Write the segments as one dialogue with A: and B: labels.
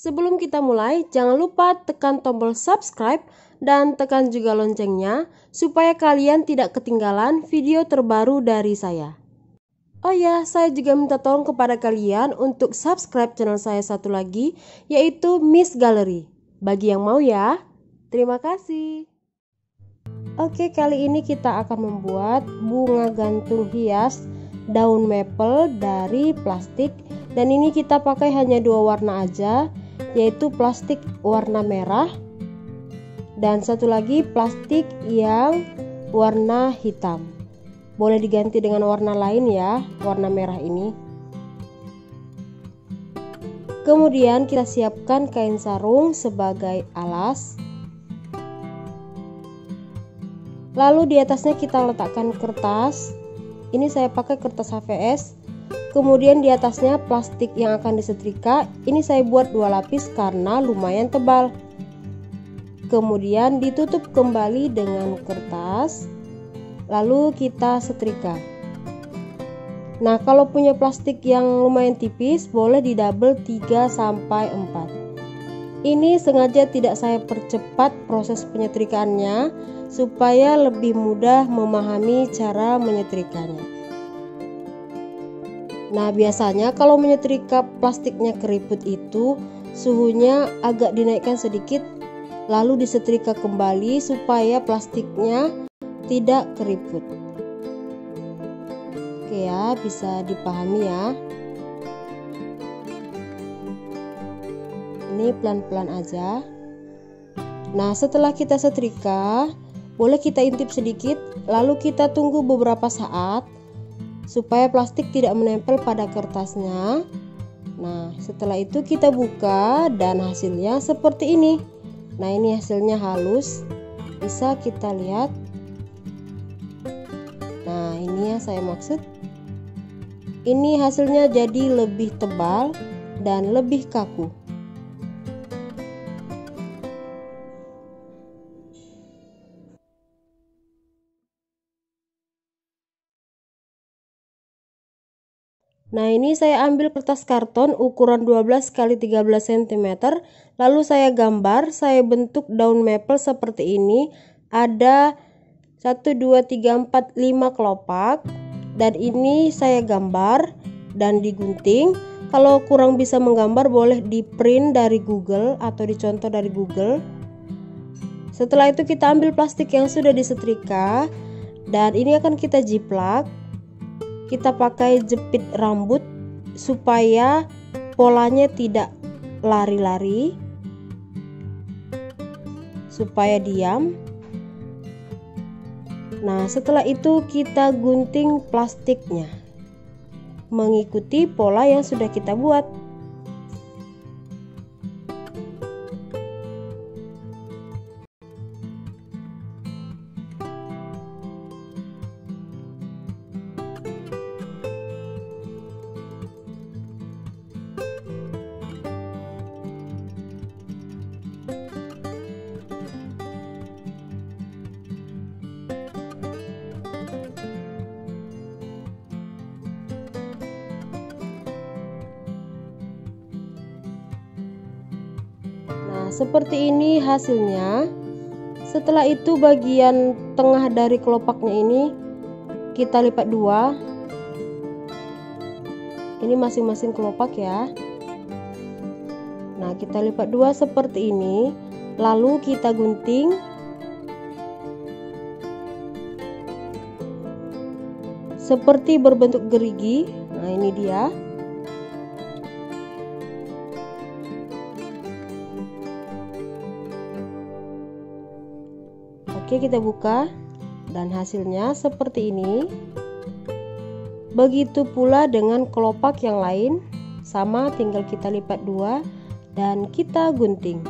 A: Sebelum kita mulai, jangan lupa tekan tombol subscribe dan tekan juga loncengnya supaya kalian tidak ketinggalan video terbaru dari saya. Oh ya, saya juga minta tolong kepada kalian untuk subscribe channel saya satu lagi, yaitu Miss Gallery. Bagi yang mau ya. Terima kasih. Oke, kali ini kita akan membuat bunga gantung hias daun maple dari plastik. Dan ini kita pakai hanya dua warna aja, yaitu plastik warna merah dan satu lagi plastik yang warna hitam. Boleh diganti dengan warna lain ya, warna merah ini. Kemudian kita siapkan kain sarung sebagai alas. Lalu di atasnya kita letakkan kertas. Ini saya pakai kertas HVS. Kemudian di atasnya plastik yang akan disetrika. Ini saya buat 2 lapis karena lumayan tebal. Kemudian ditutup kembali dengan kertas. Lalu kita setrika. Nah, kalau punya plastik yang lumayan tipis, boleh di double 3 sampai 4. Ini sengaja tidak saya percepat proses penyetrikaannya supaya lebih mudah memahami cara menyetrikanya. Nah, biasanya kalau menyetrika plastiknya keriput itu suhunya agak dinaikkan sedikit, lalu disetrika kembali supaya plastiknya tidak keriput. Oke ya, bisa dipahami ya. Ini pelan-pelan aja. Nah, setelah kita setrika, boleh kita intip sedikit, lalu kita tunggu beberapa saat supaya plastik tidak menempel pada kertasnya. Nah, setelah itu kita buka dan hasilnya seperti ini. Nah, ini hasilnya halus, bisa kita lihat. Nah, ini yang saya maksud. Ini hasilnya jadi lebih tebal dan lebih kaku. Nah, ini saya ambil kertas karton ukuran 12 x 13 cm, lalu saya gambar, saya bentuk daun maple seperti ini. Ada 1, 2, 3, 4, 5 kelopak, dan ini saya gambar dan digunting. Kalau kurang bisa menggambar, boleh di print dari Google atau dicontoh dari Google. Setelah itu kita ambil plastik yang sudah disetrika dan ini akan kita jiplak. Kita pakai jepit rambut supaya polanya tidak lari-lari, supaya diam. Nah, setelah itu kita gunting plastiknya mengikuti pola yang sudah kita buat. Seperti ini hasilnya. Setelah itu bagian tengah dari kelopaknya ini kita lipat 2. Ini masing-masing kelopak ya. Nah, kita lipat 2 seperti ini, lalu kita gunting. Seperti berbentuk gerigi. Nah, ini dia. Oke, kita buka dan hasilnya seperti ini. Begitu pula dengan kelopak yang lain, sama, tinggal kita lipat 2 dan kita gunting.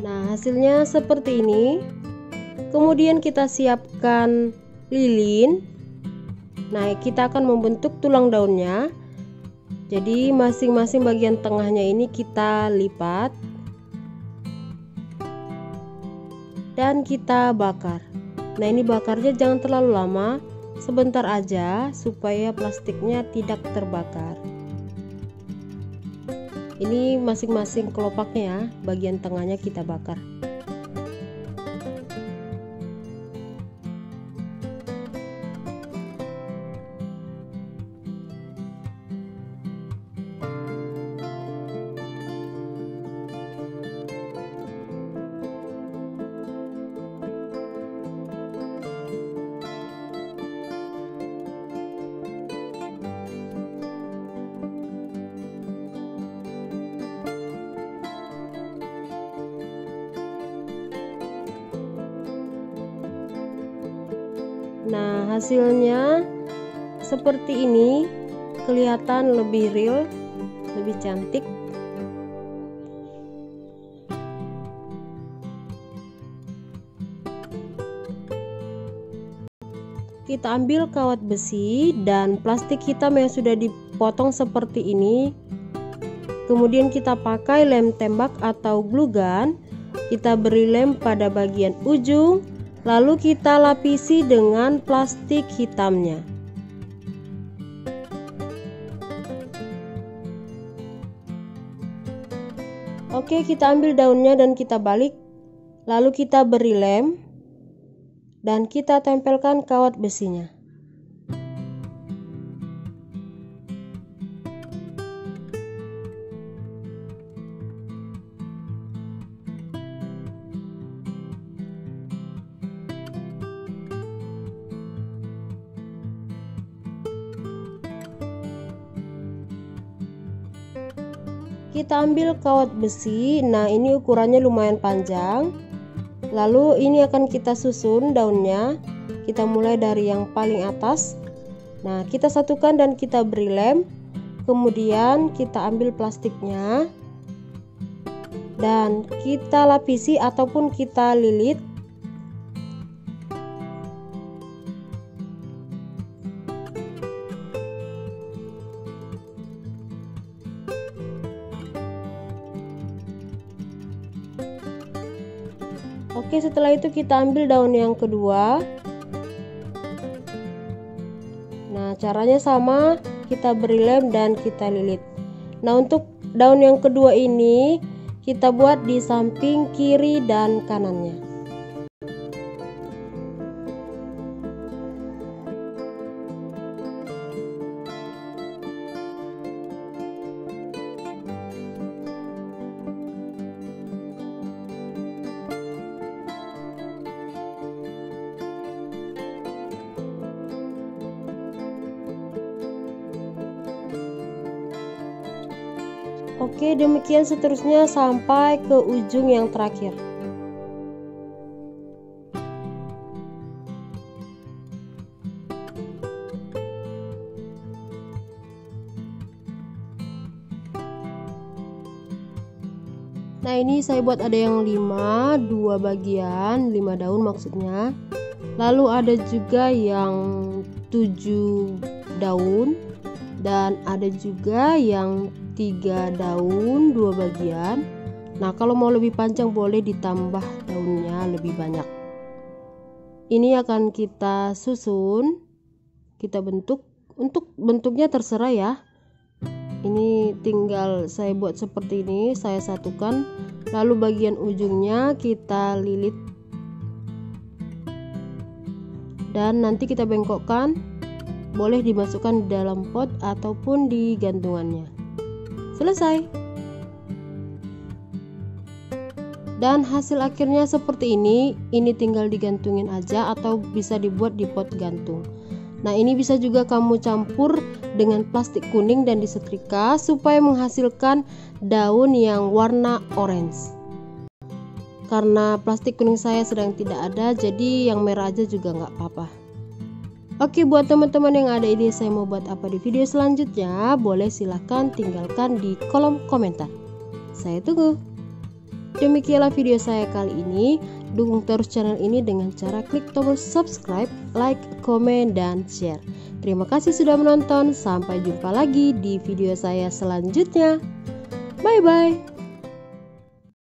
A: Nah, hasilnya seperti ini. Kemudian kita siapkan lilin. Nah, kita akan membentuk tulang daunnya. Jadi masing-masing bagian tengahnya ini kita lipat dan kita bakar. Nah, ini bakarnya jangan terlalu lama, sebentar aja supaya plastiknya tidak terbakar. Ini masing-masing kelopaknya ya, bagian tengahnya kita bakar. Nah, hasilnya seperti ini, kelihatan lebih real, lebih cantik. Kita ambil kawat besi dan plastik hitam yang sudah dipotong seperti ini. Kemudian kita pakai lem tembak atau glue gun. Kita beri lem pada bagian ujung, lalu kita lapisi dengan plastik hitamnya. Oke, kita ambil daunnya dan kita balik, lalu kita beri lem dan kita tempelkan kawat besinya. Kita ambil kawat besi. Nah, ini ukurannya lumayan panjang. Lalu ini akan kita susun daunnya. Kita mulai dari yang paling atas. Nah, kita satukan dan kita beri lem. Kemudian kita ambil plastiknya dan kita lapisi ataupun kita lilit. Oke, setelah itu kita ambil daun yang kedua. Nah, caranya sama, kita beri lem dan kita lilit. Nah, untuk daun yang kedua ini kita buat di samping kiri dan kanannya. Oke, demikian seterusnya sampai ke ujung yang terakhir. Nah, ini saya buat ada yang 5, 2 bagian, 5 daun maksudnya. Lalu ada juga yang 7 daun dan ada juga yang 3 daun 2 bagian. Nah, kalau mau lebih panjang boleh ditambah daunnya lebih banyak. Ini akan kita susun, kita bentuk. Untuk bentuknya terserah ya. Ini tinggal saya buat seperti ini, saya satukan, lalu bagian ujungnya kita lilit dan nanti kita bengkokkan. Boleh dimasukkan di dalam pot ataupun di gantungannya. Selesai. Dan hasil akhirnya seperti ini tinggal digantungin aja atau bisa dibuat di pot gantung. Nah, ini bisa juga kamu campur dengan plastik kuning dan disetrika supaya menghasilkan daun yang warna orange. Karena plastik kuning saya sedang tidak ada, jadi yang merah aja juga nggak apa-apa. Oke, buat teman-teman yang ada ide saya mau buat apa di video selanjutnya, boleh silahkan tinggalkan di kolom komentar. Saya tunggu. Demikianlah video saya kali ini. Dukung terus channel ini dengan cara klik tombol subscribe, like, komen, dan share. Terima kasih sudah menonton. Sampai jumpa lagi di video saya selanjutnya. Bye-bye.